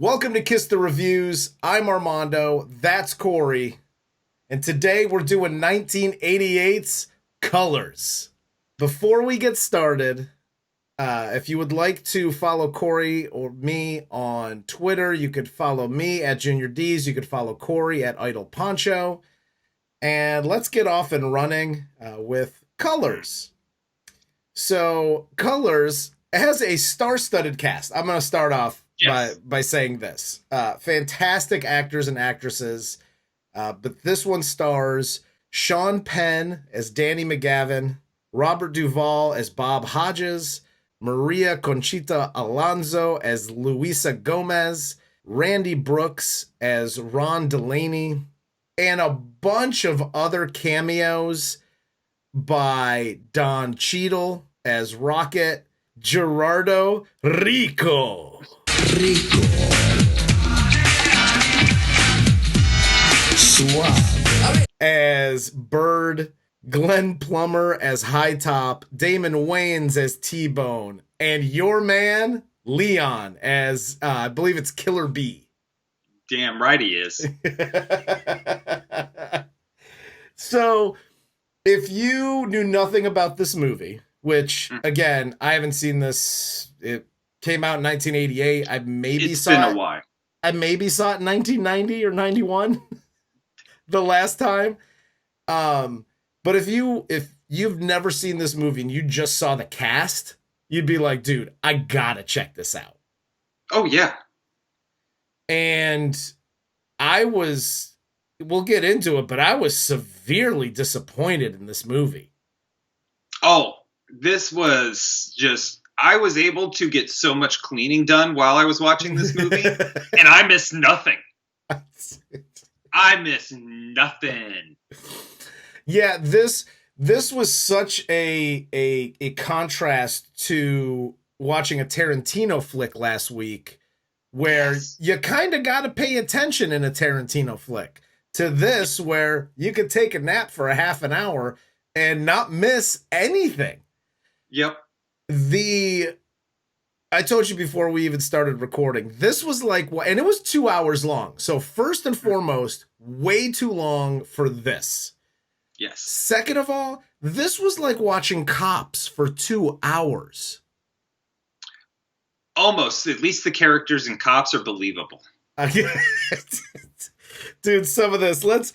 Welcome to Kiss the Reviews. I'm Armando. That's Corey. And today we're doing 1988's Colors. Before we get started, if you would like to follow Corey or me on Twitter, you could follow me at Junior D's. You could follow Corey at Idle Poncho. And let's get off and running with Colors. So, Colors has a star-studded cast. I'm going to start off by saying this. Fantastic actors and actresses. But this one stars Sean Penn as Danny McGavin, Robert Duvall as Bob Hodges, Maria Conchita Alonso as Luisa Gomez, Randy Brooks as Ron Delaney, and a bunch of other cameos by Don Cheadle as Rocket, Gerardo Rico Suave as Bird, Glenn Plummer as High Top, Damon Wayans as T-Bone, and your man, Leon, as I believe it's Killer B. Damn right he is. So, if you knew nothing about this movie, which, again, I haven't seen this, it came out in 1988. I maybe It's saw been it. a while. I maybe saw it in 1990 or 91 the last time. But if you've never seen this movie and you just saw the cast, you'd be like, dude, I gotta check this out. Oh, yeah. And we'll get into it, but I was severely disappointed in this movie. Oh, this was just, I was able to get so much cleaning done while I was watching this movie, and I missed nothing. I missed nothing. Yeah, this was such a contrast to watching a Tarantino flick last week, where you kind of got to pay attention in a Tarantino flick, to this where you could take a nap for a half an hour and not miss anything. Yep. I told you before we even started recording, this was like, and it was 2 hours long. So first and foremost, way too long for this. Yes. Second of all, this was like watching Cops for 2 hours. Almost. At least the characters in Cops are believable. Dude, some of this, let's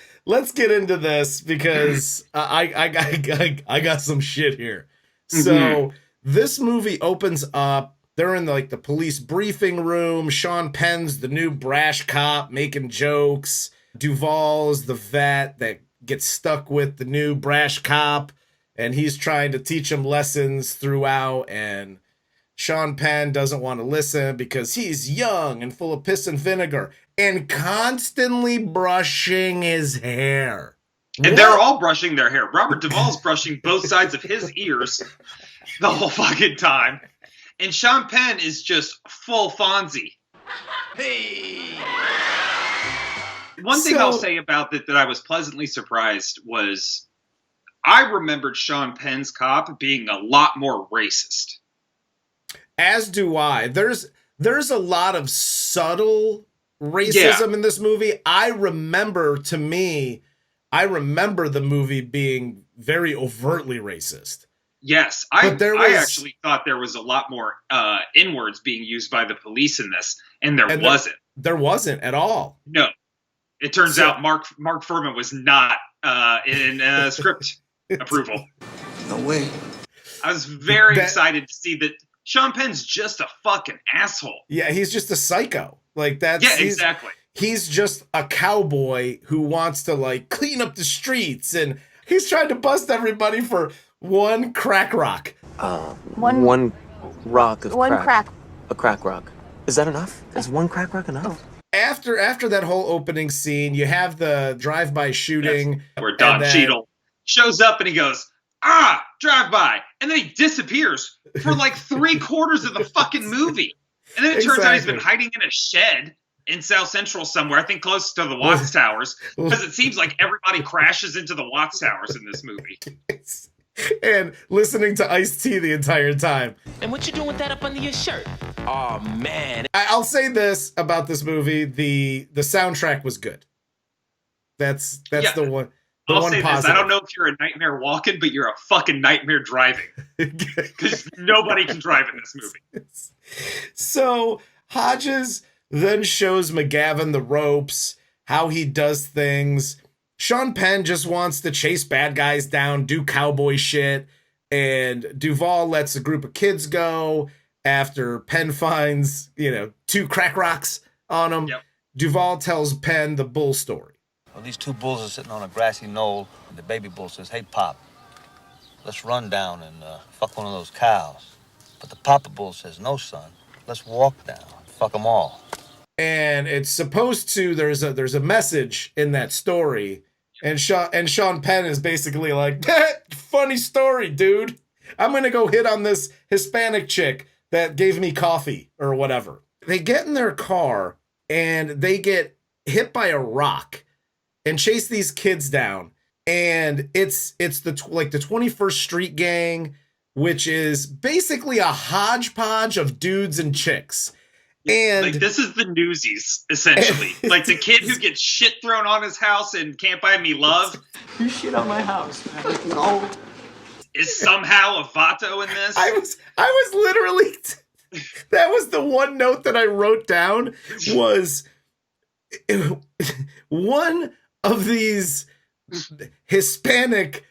get into this because I got some shit here. So this movie opens up. They're in the police briefing room. Sean Penn's the new brash cop making jokes. Duvall's the vet that gets stuck with the new brash cop, and he's trying to teach him lessons throughout, and Sean Penn doesn't want to listen because he's young and full of piss and vinegar and constantly brushing his hair. And they're all brushing their hair. Robert Duvall's brushing both sides of his ears the whole fucking time. And Sean Penn is just full Fonzie. Hey! One thing I'll say about that I was pleasantly surprised was I remembered Sean Penn's cop being a lot more racist. As do I. There's a lot of subtle racism in this movie. I remember the movie being very overtly racist. Yes, I actually thought there was a lot more N-words being used by the police in this, and there wasn't. There wasn't at all. No. It turns out Mark Furman was not in script approval. No way. I was very excited to see that Sean Penn's just a fucking asshole. Yeah, he's just a psycho. Exactly. He's just a cowboy who wants to clean up the streets, and he's trying to bust everybody for one crack rock. One rock of one crack. A crack rock. Is that enough? Is one crack rock enough? After that whole opening scene, you have the drive-by shooting. Yes, where Don Cheadle shows up and he goes, drive-by. And then he disappears for 3/4 of the fucking movie. And then it turns out he's been hiding in a shed in South Central somewhere, I think close to the Watts Towers, because it seems like everybody crashes into the Watts Towers in this movie. And listening to Ice-T the entire time. And what you doing with that up under your shirt? Oh man. I'll say this about this movie: the soundtrack was good. That's the one. The I'll one say positive. this: I don't know if you're a nightmare walking, but you're a fucking nightmare driving. Because nobody can drive in this movie. So Hodges then shows McGavin the ropes, how he does things. Sean Penn just wants to chase bad guys down, do cowboy shit, and Duvall lets a group of kids go after Penn finds, 2 crack rocks on him. Yep. Duvall tells Penn the bull story. Well, these 2 bulls are sitting on a grassy knoll, and the baby bull says, "Hey, Pop, let's run down and fuck one of those cows." But the papa bull says, "No, son, let's walk down, fuck them all." And it's supposed to, there's a message in that story, and Sean Penn is basically like, funny story, dude. I'm gonna go hit on this Hispanic chick that gave me coffee or whatever. They get in their car and they get hit by a rock and chase these kids down. And it's the 21st Street Gang, which is basically a hodgepodge of dudes and chicks. And like, this is the Newsies, essentially. Like the kid who gets shit thrown on his house and Can't Buy Me Love. You shit on my house, man. No. Is somehow a Vato in this. I was literally that was the one note that I wrote down was one of these Hispanic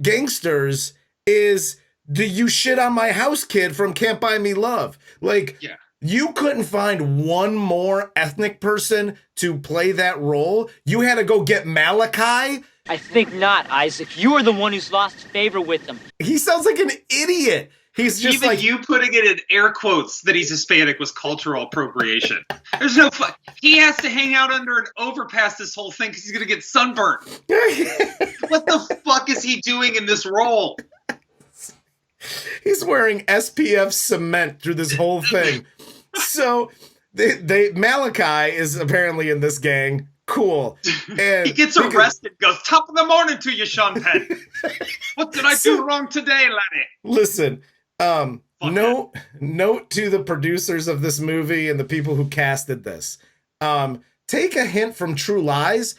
gangsters is the "you shit on my house" kid from Can't Buy Me Love. Like, yeah. You couldn't find one more ethnic person to play that role. You had to go get Malachi. I think not, Isaac. You are the one who's lost favor with them. He sounds like an idiot. He's just even like, you putting it in air quotes that he's Hispanic was cultural appropriation. There's no he has to hang out under an overpass this whole thing because he's gonna get sunburned. What the fuck is he doing in this role? He's wearing SPF cement through this whole thing. So they Malachi is apparently in this gang. Cool. And he gets arrested, goes, "Top of the morning to you, Sean Penn. What did I do wrong today, laddie?" Listen, note to the producers of this movie and the people who casted this. Take a hint from True Lies.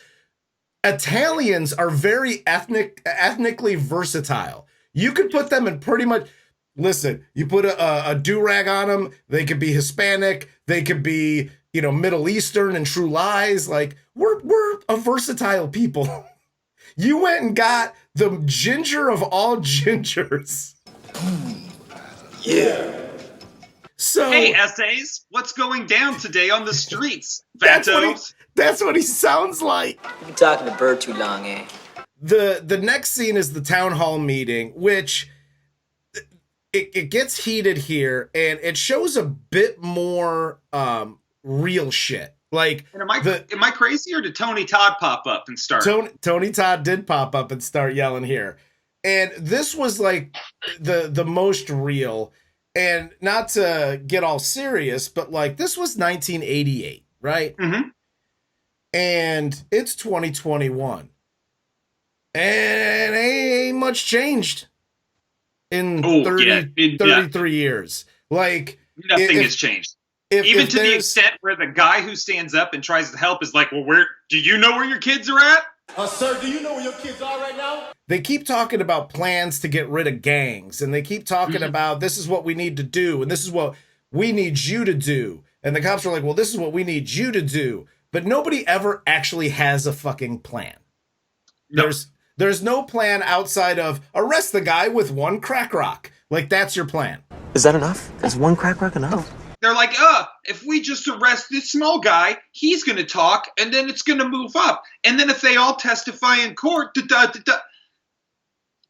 Italians are very ethnically versatile. You could put them in pretty much. Listen, you put a do-rag on them, they could be Hispanic, they could be, Middle Eastern and True Lies. Like, we're a versatile people. You went and got the ginger of all gingers. Yeah. So, hey, essays, what's going down today on the streets? that's Vatos. what he sounds like. You've been talking to Bird too long, eh? The next scene is the town hall meeting, which it gets heated here, and it shows a bit more real shit. Like, And am I crazy, or did Tony Todd pop up and start? Tony Todd did pop up and start yelling here, and this was like the most real. And not to get all serious, but like, this was 1988, right? Mm-hmm. And it's 2021. And ain't much changed in 33 years. Like, Nothing has changed. Even to the extent where the guy who stands up and tries to help is like, "Well, do you know where your kids are at?" Sir, do you know where your kids are right now? They keep talking about plans to get rid of gangs, and they keep talking about this is what we need to do, and this is what we need you to do. And the cops are like, well, this is what we need you to do. But nobody ever actually has a fucking plan. No. There's no plan outside of arrest the guy with 1 crack rock. Like, that's your plan. Is that enough? Is 1 crack rock enough? They're like, if we just arrest this small guy, he's going to talk, and then it's going to move up. And then if they all testify in court,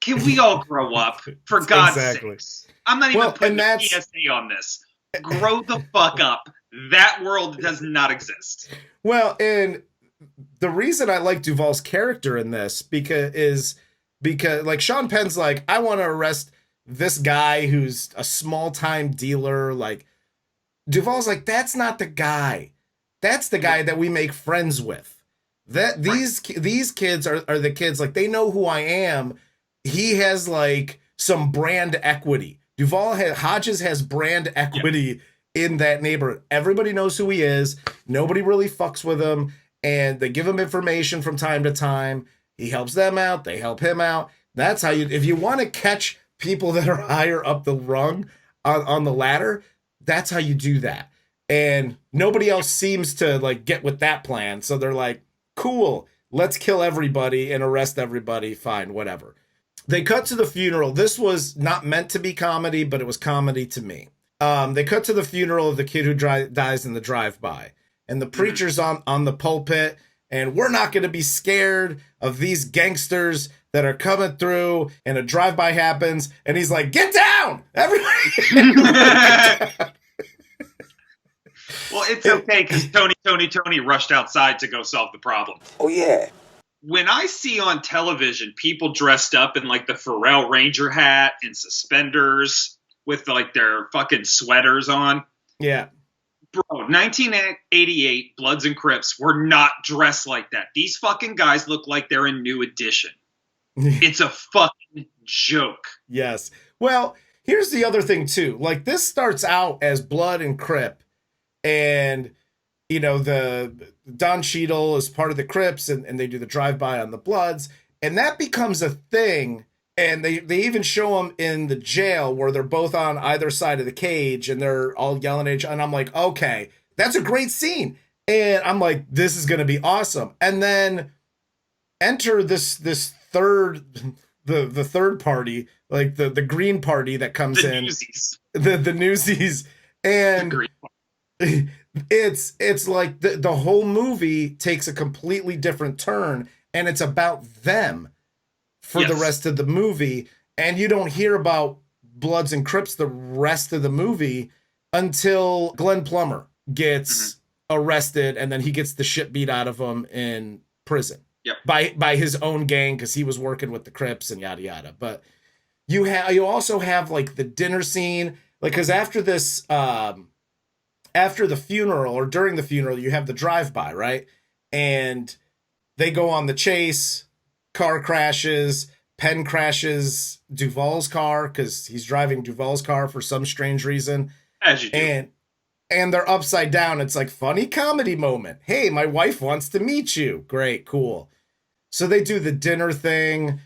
can we all grow up, for God's sakes? I'm not even putting a PSA on this. Grow the fuck up. That world does not exist. Well, and the reason I like Duvall's character in this because like Sean Penn's like, I want to arrest this guy who's a small-time dealer. Like, Duvall's like, that's not the guy. That's the guy that we make friends with. These kids are the kids, like, they know who I am. He has like some brand equity. Hodges has brand equity in that neighborhood. Everybody knows who he is. Nobody really fucks with him. And they give him information from time to time. He helps them out. They help him out. That's how if you want to catch people that are higher up the rung on the ladder, that's how you do that. And nobody else seems to like get with that plan. So they're like, cool, let's kill everybody and arrest everybody. Fine, whatever. They cut to the funeral. This was not meant to be comedy, but it was comedy to me. They cut to the funeral of the kid who dies in the drive-by. And the preacher's on the pulpit, and we're not going to be scared of these gangsters that are coming through, and a drive-by happens, and he's like, get down! Everybody! Well, it's okay, because Tony rushed outside to go solve the problem. Oh, yeah. When I see on television people dressed up in like the Pharrell Ranger hat and suspenders with like their fucking sweaters on. Yeah. Bro, 1988 Bloods and Crips were not dressed like that. These fucking guys look like they're in New Edition. It's a fucking joke. Yes. Well, here's the other thing too. Like this starts out as Blood and Crip, and you know, the Don Cheadle is part of the Crips, and they do the drive-by on the Bloods, and that becomes a thing. And they even show them in the jail where they're both on either side of the cage and they're all yelling at each other. And I'm like, okay, that's a great scene. And I'm like, this is going to be awesome. And then enter this third, the third party, like the green party that comes in. Newsies. The Newsies. And it's like the whole movie takes a completely different turn, and it's about them for the rest of the movie. And you don't hear about Bloods and Crips the rest of the movie until Glenn Plummer gets arrested, and then he gets the shit beat out of him in prison by his own gang, because he was working with the Crips and yada yada. But you also have like the dinner scene, like, because after this after the funeral, or during the funeral, you have the drive-by, right? And they go on the chase. Car crashes. Penn crashes Duvall's car because he's driving Duvall's car for some strange reason. As you do. And they're upside down. It's like funny comedy moment. Hey, my wife wants to meet you. Great, cool. So they do the dinner thing.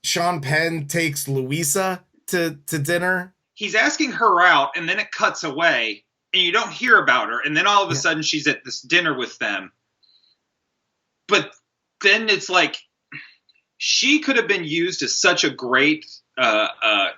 Sean Penn takes Louisa to dinner. He's asking her out, and then it cuts away, and you don't hear about her. And then all of a sudden she's at this dinner with them. But then it's like, she could have been used as such a great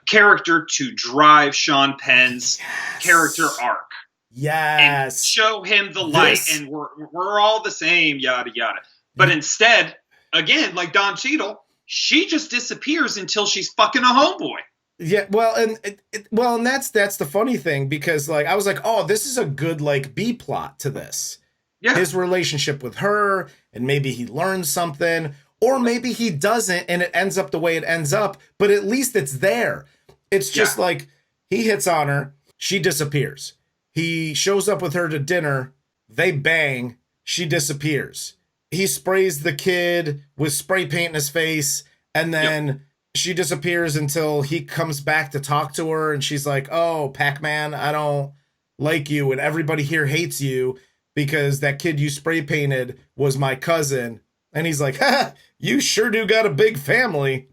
character to drive Sean Penn's character arc. Yes. And show him the light, and we're all the same, yada, yada. But instead, again, like Don Cheadle, she just disappears until she's fucking a homeboy. Yeah, well, and that's the funny thing, because like I was like, oh, this is a good like B plot to this. Yeah. His relationship with her, and maybe he learns something. Or maybe he doesn't, and it ends up the way it ends up, but at least it's there. It's just like, he hits on her, she disappears. He shows up with her to dinner, they bang, she disappears. He sprays the kid with spray paint in his face, and then she disappears until he comes back to talk to her, and she's like, oh, Pac-Man, I don't like you, and everybody here hates you because that kid you spray painted was my cousin. And he's like, ha, you sure do got a big family.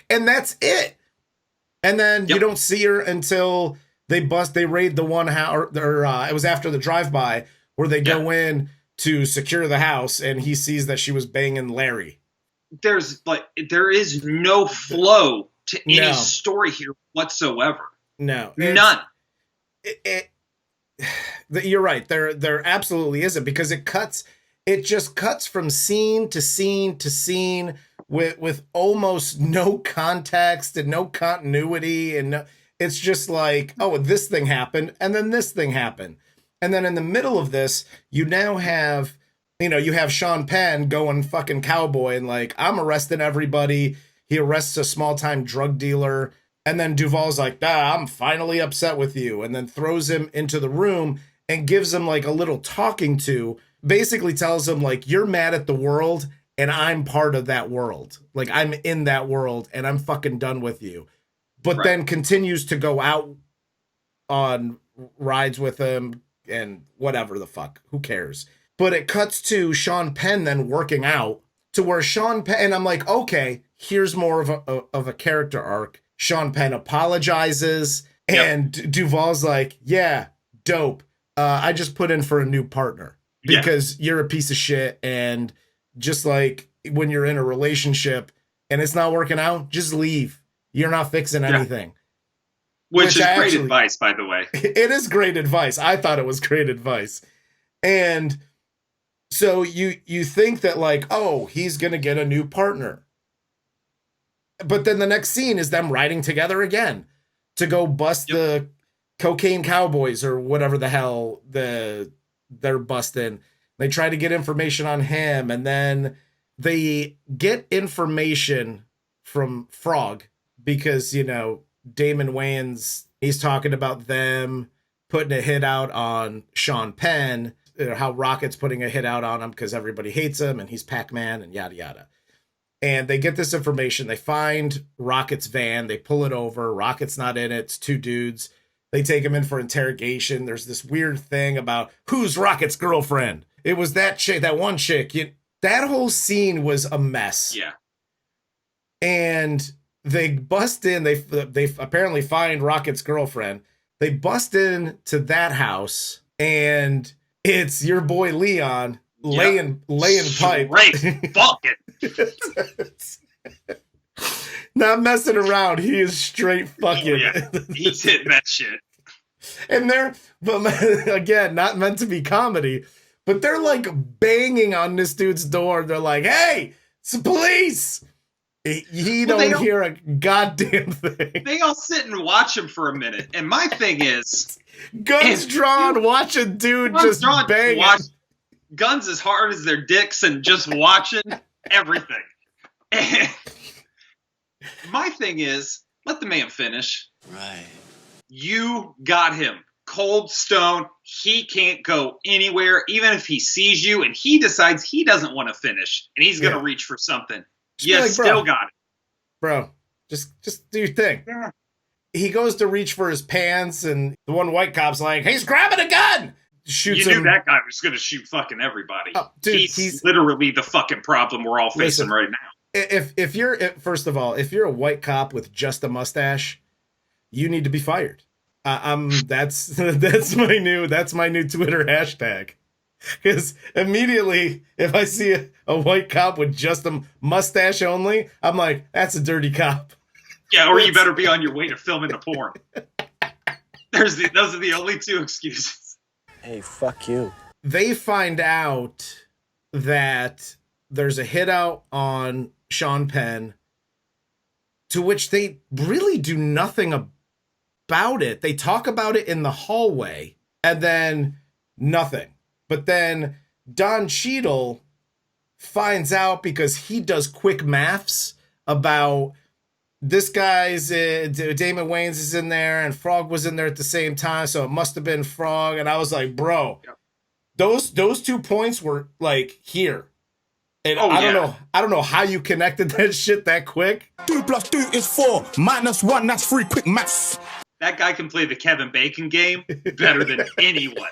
And that's it. And then you don't see her until they raid the one house, or it was after the drive-by, where they go in to secure the house, and he sees that she was banging Larry. There is no flow to any story here whatsoever. No. None. You're right. There absolutely isn't, because it just cuts from scene to scene to scene with almost no context and no continuity. And it's just like, oh, this thing happened, and then this thing happened. And then in the middle of this, you now have, you have Sean Penn going fucking cowboy and like, I'm arresting everybody. He arrests a small-time drug dealer. And then Duvall's like, I'm finally upset with you. And then throws him into the room and gives him like a little talking to. Basically tells him like, you're mad at the world and I'm part of that world. Like, I'm in that world and I'm fucking done with you. But then continues to go out on rides with him and whatever the fuck. Who cares? But it cuts to Sean Penn then working out to where Sean Penn, and I'm like, okay, here's more of a character arc. Sean Penn apologizes, and Duvall's like, yeah, dope. I just put in for a new partner because you're a piece of shit. And just like when you're in a relationship and it's not working out, just leave. You're not fixing anything. Which is great advice, by the way. It is great advice. I thought it was great advice. And so you think that like, oh, he's going to get a new partner. But then the next scene is them riding together again to go bust the cocaine cowboys or whatever the hell they're busting. They try to get information on him, and then they get information from Frog because, you know, Damon Wayans, he's talking about them putting a hit out on Sean Penn, how Rocket's putting a hit out on him because everybody hates him and he's Pac-Man and yada yada. And they get this information. They find Rocket's van. They pull it over. Rocket's not in it. It's two dudes. They take him in for interrogation. There's this weird thing about who's Rocket's girlfriend. It was that chick, that one chick. That whole scene was a mess. Yeah. And they bust in. They apparently find Rocket's girlfriend. They bust in to that house, and it's your boy Leon laying pipe. Right. Fucking. Not messing around. He is straight fucking. Oh, yeah. He's hitting that shit. And but again, not meant to be comedy, but they're like banging on this dude's door. They're like, "Hey, it's the police!" He don't hear a goddamn thing. They all sit and watch him for a minute. And my thing is, guns drawn, watch a dude just bang. Guns as hard as their dicks and just watching everything. And my thing is, let the man finish. Right. You got him. Cold stone. He can't go anywhere, even if he sees you and he decides he doesn't want to finish and he's going to reach for something. Yes, still got it. Bro, just do your thing. Yeah. He goes to reach for his pants, and the one white cop's like, he's grabbing a gun! Shoots you him. knew that guy was going to shoot fucking everybody. Oh, dude, he's literally the fucking problem we're all facing right now. If you're, first of all, if you're a white cop with just a mustache, you need to be fired. That's my new Twitter hashtag. Because immediately, if I see a white cop with just a mustache only, I'm like, that's a dirty cop. Yeah, or you better be on your way to filming the porn. Those are the only two excuses. Hey, fuck you. They find out that there's a hit out on Sean Penn, to which they really do nothing about it. They talk about it in the hallway, and then nothing. But then Don Cheadle finds out because he does quick maths about this guy's Damon Wayans is in there and Frog was in there at the same time, so it must have been Frog. And I was like, bro, those 2 points were like here. And I don't know how you connected that shit that quick. 2 + 2 is 4. -1, that's 3 quick maths. That guy can play the Kevin Bacon game better than anyone.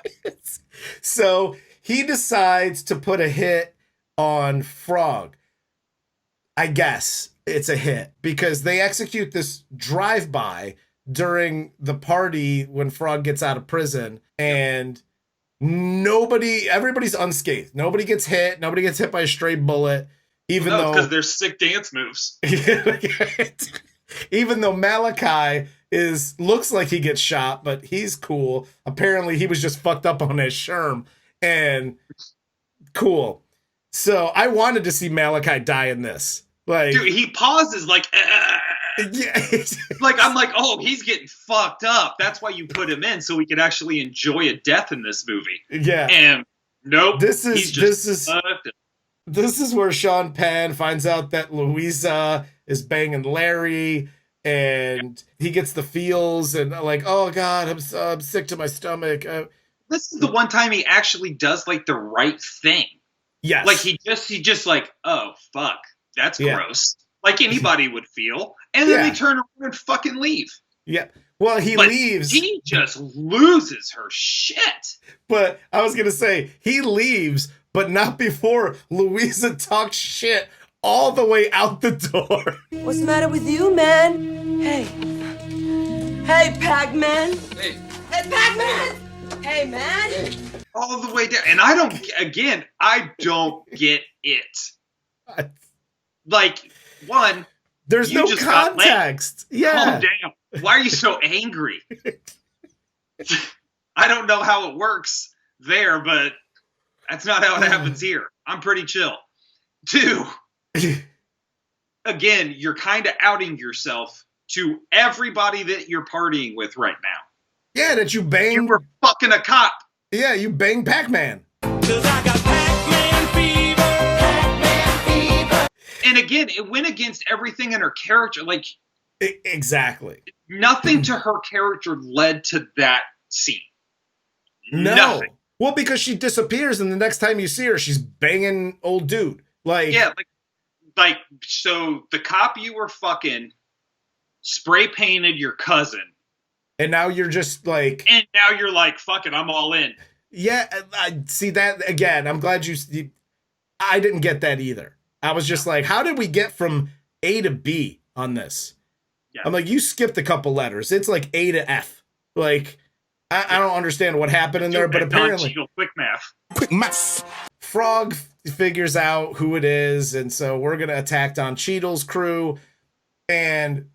So he decides to put a hit on Frog. I guess it's a hit because they execute this drive-by during the party when Frog gets out of prison, and everybody's unscathed. Nobody gets hit. Nobody gets hit by a stray bullet, though because they're sick dance moves. Even though Malachi looks like he gets shot, but he's cool. Apparently he was just fucked up on his sherm, and cool. So I wanted to see Malachi die in this. Like, dude, he pauses like, like I'm like, oh, he's getting fucked up. That's why you put him in so we could actually enjoy a death in this movie. Yeah. And nope. This is where Sean Penn finds out that Louisa is banging Larry, and he gets the feels and like, oh God, I'm sick to my stomach. This is the one time he actually does like the right thing. Yes. Like he just like, oh fuck, that's gross. Like anybody would feel. And then they turn around and fucking leave. Yeah. Well, he But leaves. He just loses her shit. But I was going to say, he leaves, but not before Louisa talks shit all the way out the door. What's the matter with you, man? Hey. Hey, Pac-Man. Hey. Hey, Pac-Man. Hey, man. All the way down. And I don't get it. Like, one, there's you no just got context. Yeah. Calm down. Why are you so angry? I don't know how it works there, but that's not how it happens here. I'm pretty chill. 2, again, you're kind of outing yourself to everybody that you're partying with right now. Yeah, that you bang. You were fucking a cop. Yeah, you bang Pac-Man. 'Cause I got Pac-Man fever. Pac-Man fever. And again, it went against everything in her character. Like, Exactly. nothing to her character led to that scene. No. Nothing. Well, because she disappears, and the next time you see her, she's banging old dude. Like, Yeah, like so the cop you were fucking spray painted your cousin, and now you're just like, and now you're like, fuck it, I'm all in. yeah, I see that again. I'm glad I didn't get that either. I was just like, how did we get from A to B on this? Yeah. I'm like, you skipped a couple letters. It's like A to F. Like, I don't understand what happened in there, but apparently, quick math. Quick maths. Frog figures out who it is, and so we're gonna attack Don Cheadle's crew, and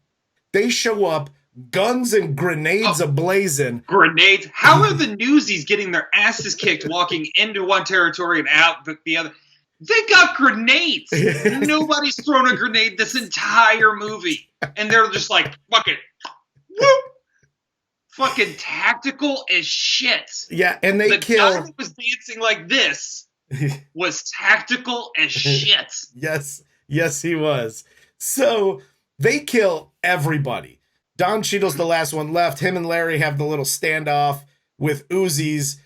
they show up, guns and grenades ablazing. Grenades. How are the newsies getting their asses kicked walking into one territory and out the other? They got grenades. Nobody's thrown a grenade this entire movie, and they're just like, fuck it. Whoop. Fucking tactical as shit. Yeah, and they the kill. guy that was dancing like this was tactical as shit. Yes, he was. So they kill everybody. Don Cheadle's the last one left. Him and Larry have the little standoff with Uzis,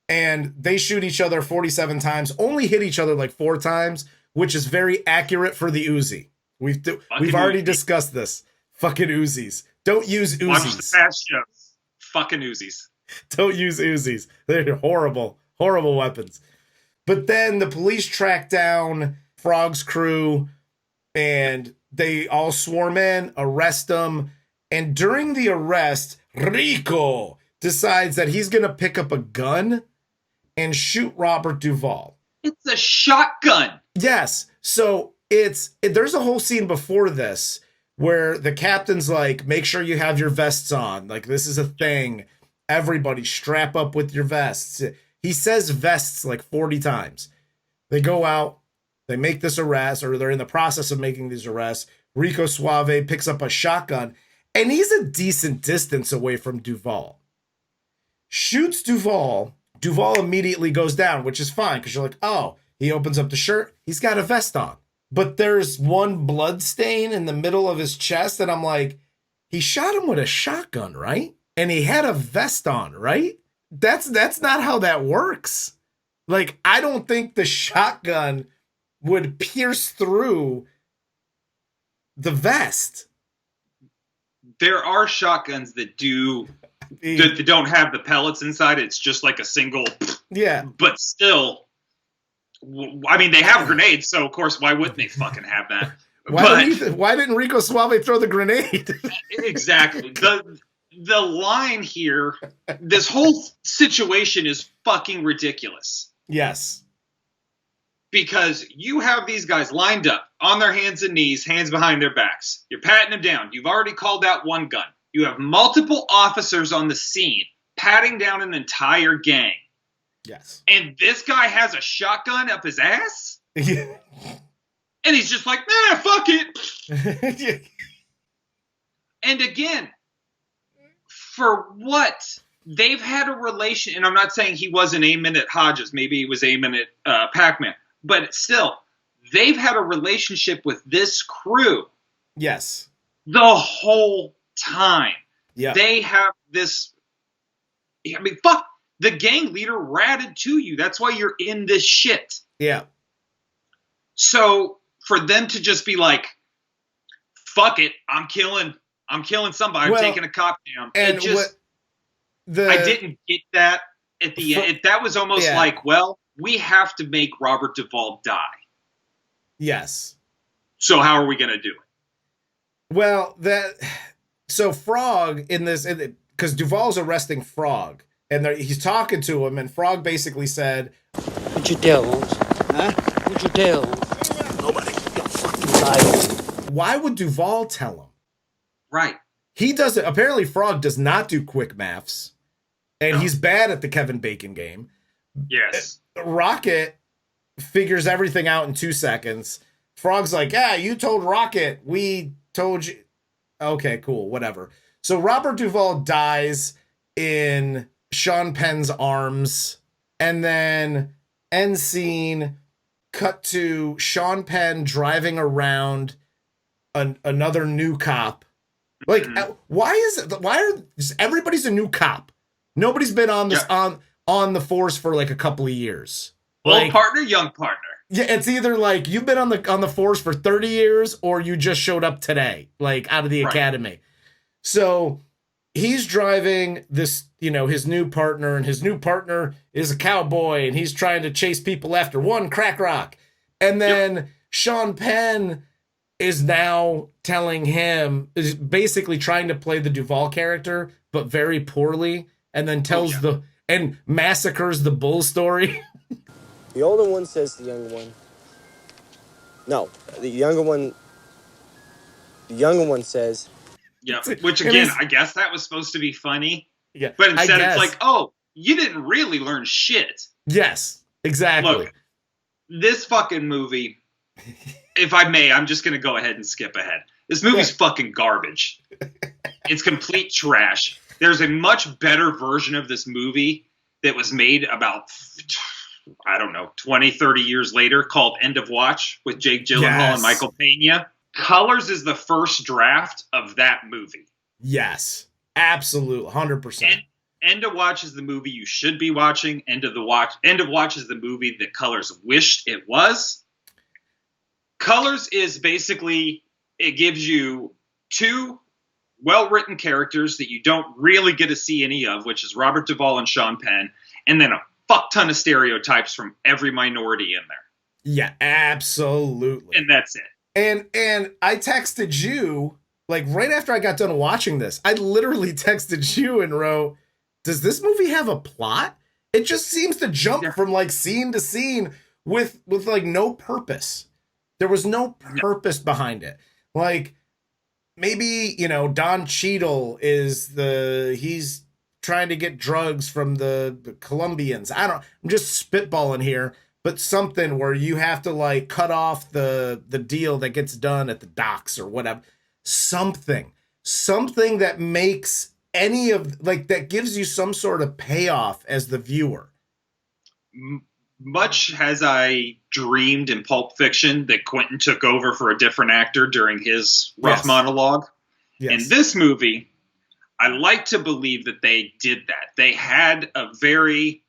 and they shoot each other 47 times, only hit each other like 4 times, which is very accurate for the Uzi. We've already discussed this. Fucking Uzis. Don't use Uzis. Watch the fast shows. Fucking Uzis. Don't use Uzis. They're horrible, horrible weapons. But then the police track down Frog's crew, and they all swarm in, arrest them. And during the arrest, Rico decides that he's going to pick up a gun and shoot Robert Duvall. It's a shotgun. Yes. So there's a whole scene before this where the captain's like, make sure you have your vests on. Like, this is a thing. Everybody strap up with your vests. He says vests like 40 times. They go out, they make this arrest, or they're in the process of making these arrests. Rico Suave picks up a shotgun, and he's a decent distance away from Duvall. Shoots Duvall. Duvall immediately goes down, which is fine, because you're like, oh, he opens up the shirt, he's got a vest on. But there's one blood stain in the middle of his chest, and I'm like, he shot him with a shotgun, right? And he had a vest on, right? That's not how that works. Like, I don't think the shotgun would pierce through the vest. There are shotguns that that don't have the pellets inside. It's just like a single. Yeah. But still, I mean, they have grenades, so of course, why wouldn't they fucking have that? Why didn't Rico Suave throw the grenade? Exactly. The line here, this whole situation is fucking ridiculous. Yes. Because you have these guys lined up on their hands and knees, hands behind their backs. You're patting them down. You've already called out one gun. You have multiple officers on the scene patting down an entire gang. Yes. And this guy has a shotgun up his ass? Yeah. And he's just like, nah, fuck it. And again, for what? They've had a relation, and I'm not saying he wasn't aiming at Hodges. Maybe he was aiming at Pac-Man. But still, they've had a relationship with this crew. Yes. The whole time. Yeah. They have this. I mean, fuck. The gang leader ratted to you. That's why you're in this shit. Yeah. So for them to just be like, fuck it, I'm killing I'm killing somebody. Well, I'm taking a cop down. And it just, I didn't get that at the end. That was almost like, well, we have to make Robert Duvall die. Yes. So how are we going to do it? Well, so Frog in this, because Duvall's arresting Frog, and he's talking to him, and Frog basically said, "What you tell, Holmes? Huh? What you tell? Nobody. You fucking liar." Why would Duvall tell him? Right. He doesn't. Apparently, Frog does not do quick maths, and he's bad at the Kevin Bacon game. Yes. Rocket figures everything out in 2 seconds. Frog's like, "Yeah, you told Rocket. We told you." Okay, cool, whatever. So Robert Duvall dies in Sean Penn's arms, and then end scene, cut to Sean Penn driving around another new cop. Like, why is everybody's a new cop? Nobody's been on this on the force for like a couple of years. Old partner, young partner. Yeah, it's either like you've been on the force for 30 years or you just showed up today, like out of the academy. So he's driving this, his new partner, and his new partner is a cowboy, and he's trying to chase people after one crack rock. And then Sean Penn is now telling him, is basically trying to play the Duvall character, but very poorly, and then tells and massacres the bull story. The older one says to the younger one, no, the younger one says, yeah, which again, I guess that was supposed to be funny. Yeah. But instead it's like, oh, you didn't really learn shit. Yes, exactly. Look, this fucking movie, if I may, I'm just going to go ahead and skip ahead. This movie's fucking garbage. It's complete trash. There's a much better version of this movie that was made about, I don't know, 20, 30 years later called End of Watch with Jake Gyllenhaal and Michael Pena. Colors is the first draft of that movie. Yes, absolutely, 100%. End of Watch is the movie you should be watching. End of Watch is the movie that Colors wished it was. Colors is basically, it gives you two well-written characters that you don't really get to see any of, which is Robert Duvall and Sean Penn, and then a fuck ton of stereotypes from every minority in there. Yeah, absolutely. And that's it. And I texted you, like right after I got done watching this, I literally texted you and wrote, does this movie have a plot? It just seems to jump from like scene to scene with like no purpose. There was no purpose behind it. Like maybe, Don Cheadle he's trying to get drugs from the Colombians. I'm just spitballing here. But something where you have to like cut off the deal that gets done at the docks or whatever. Something that makes any of like that gives you some sort of payoff as the viewer. Much as I dreamed in Pulp Fiction that Quentin took over for a different actor during his rough monologue. Yes. In this movie, I like to believe that they did that. They had a very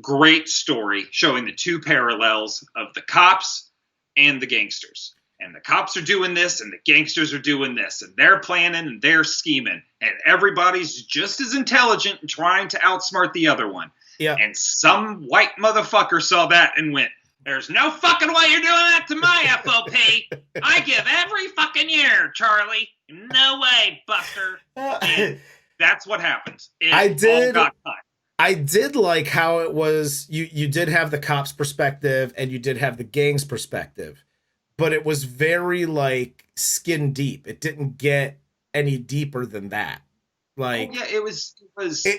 great story showing the two parallels of the cops and the gangsters. And the cops are doing this and the gangsters are doing this. And they're planning and they're scheming. And everybody's just as intelligent and trying to outsmart the other one. Yeah. And some white motherfucker saw that and went, there's no fucking way you're doing that to my FOP. I give every fucking year, Charlie. No way, Buster. And that's what happened. All got cut. I did like how it was, you did have the cops' perspective and you did have the gang's perspective, but it was very like skin deep. It didn't get any deeper than that. Like, it was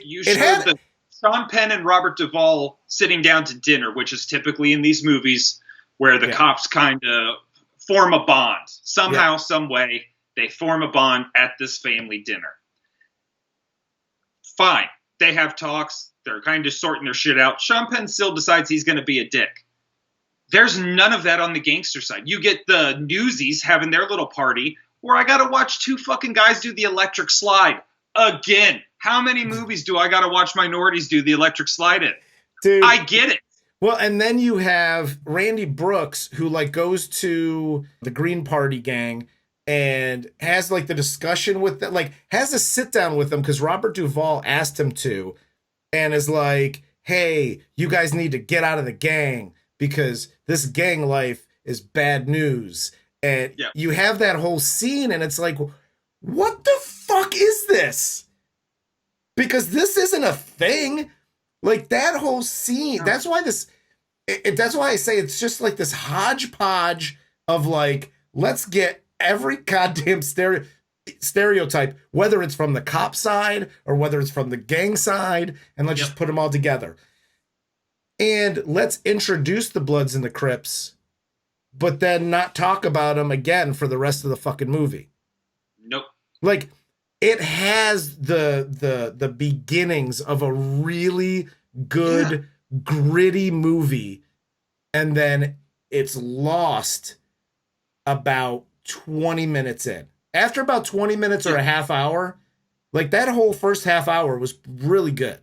you showed the Sean Penn and Robert Duvall sitting down to dinner, which is typically in these movies where the cops kind of form a bond. Somehow, some way, they form a bond at this family dinner. Fine. They have talks. They're kind of sorting their shit out. Sean Penn still decides he's going to be a dick. There's none of that on the gangster side. You get the Newsies having their little party where I got to watch two fucking guys do the electric slide. Again, how many movies do I got to watch minorities do the electric slide in? Dude, I get it. Well, and then you have Randy Brooks, who like goes to the Green Party gang and has like the discussion with them, like has a sit down with them because Robert Duvall asked him to, and is like, hey, you guys need to get out of the gang because this gang life is bad news. And you have that whole scene, and it's like, what the fuck is this? Because this isn't a thing. Like that whole scene, that's why that's why I say it's just like this hodgepodge of like, let's get every goddamn stereotype, whether it's from the cop side or whether it's from the gang side, and let's just put them all together. And let's introduce the Bloods and the Crips, but then not talk about them again for the rest of the fucking movie. Nope. Like, it has the beginnings of a really good, gritty movie, and then it's lost about 20 minutes in. After about 20 minutes or a half hour, like that whole first half hour was really good.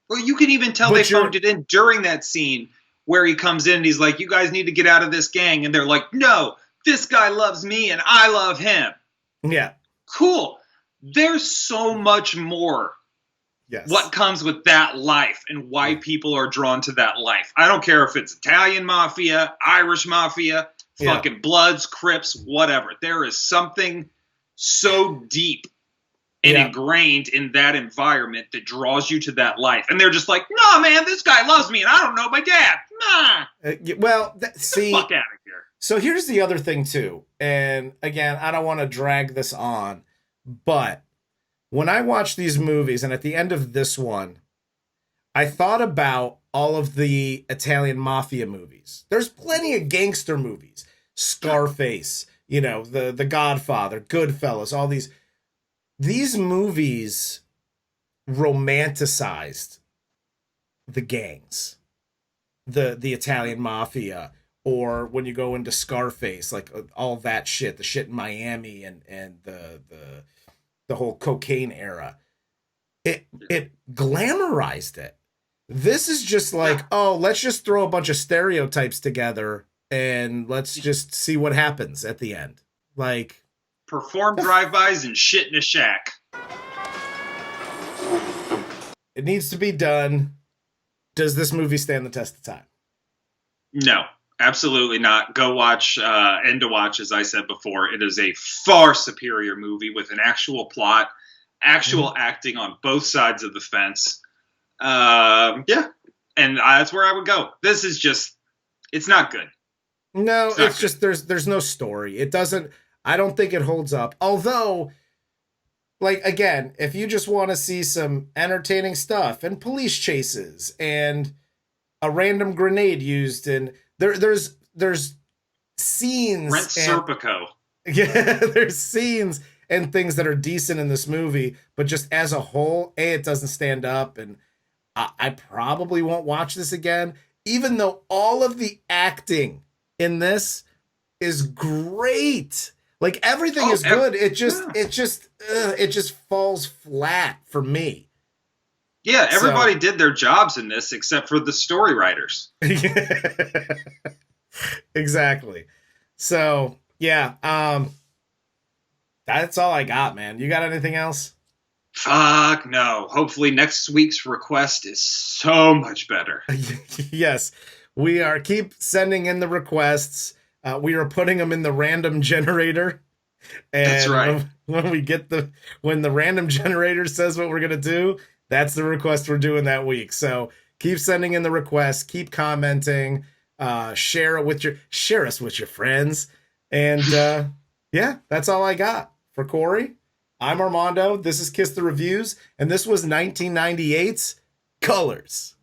Well, you can even tell they phoned it in during that scene where he comes in and he's like, you guys need to get out of this gang. And they're like, no, this guy loves me and I love him. Yeah. Cool. There's so much more. Yes. What comes with that life and why people are drawn to that life. I don't care if it's Italian mafia, Irish mafia, fucking Bloods, Crips, whatever. There is something so deep and ingrained in that environment that draws you to that life. And they're just like, no, man, this guy loves me and I don't know my dad. Nah. Well, see, fuck out of here. So here's the other thing too. And again, I don't want to drag this on, but when I watch these movies, and at the end of this one, I thought about all of the Italian mafia movies. There's plenty of gangster movies. Scarface, you know, the Godfather, Goodfellas, all these. These movies romanticized the gangs, the Italian mafia, or when you go into Scarface, like all that shit, the shit in Miami and the whole cocaine era. It glamorized it. This is just like, oh, let's just throw a bunch of stereotypes together and let's just see what happens at the end. Like, perform drive-bys and shit in a shack. It needs to be done. Does this movie stand the test of time? No, absolutely not. Go watch End to Watch, as I said before. It is a far superior movie with an actual plot, actual acting on both sides of the fence. And that's where I would go. This is just, it's not good. No, it's just, there's no story. It doesn't, I don't think it holds up. Although, like, again, if you just want to see some entertaining stuff and police chases and a random grenade used, and there's scenes. Brent Serpico. Yeah, there's scenes and things that are decent in this movie, but just as a whole, it doesn't stand up, and I probably won't watch this again, even though all of the acting in this is great. Like, everything is good. It just falls flat for me. Yeah, everybody did their jobs in this except for the story writers. Exactly. So, yeah, that's all I got, man. You got anything else? Fuck no. Hopefully next week's request is so much better. Yes, we are. Keep sending in the requests. We are putting them in the random generator. And that's right. When the random generator says what we're going to do, that's the request we're doing that week. So keep sending in the requests, keep commenting, share us with your friends. And yeah, that's all I got for Corey. I'm Armando. This is Kiss the Reviews, and this was 1998's Colors.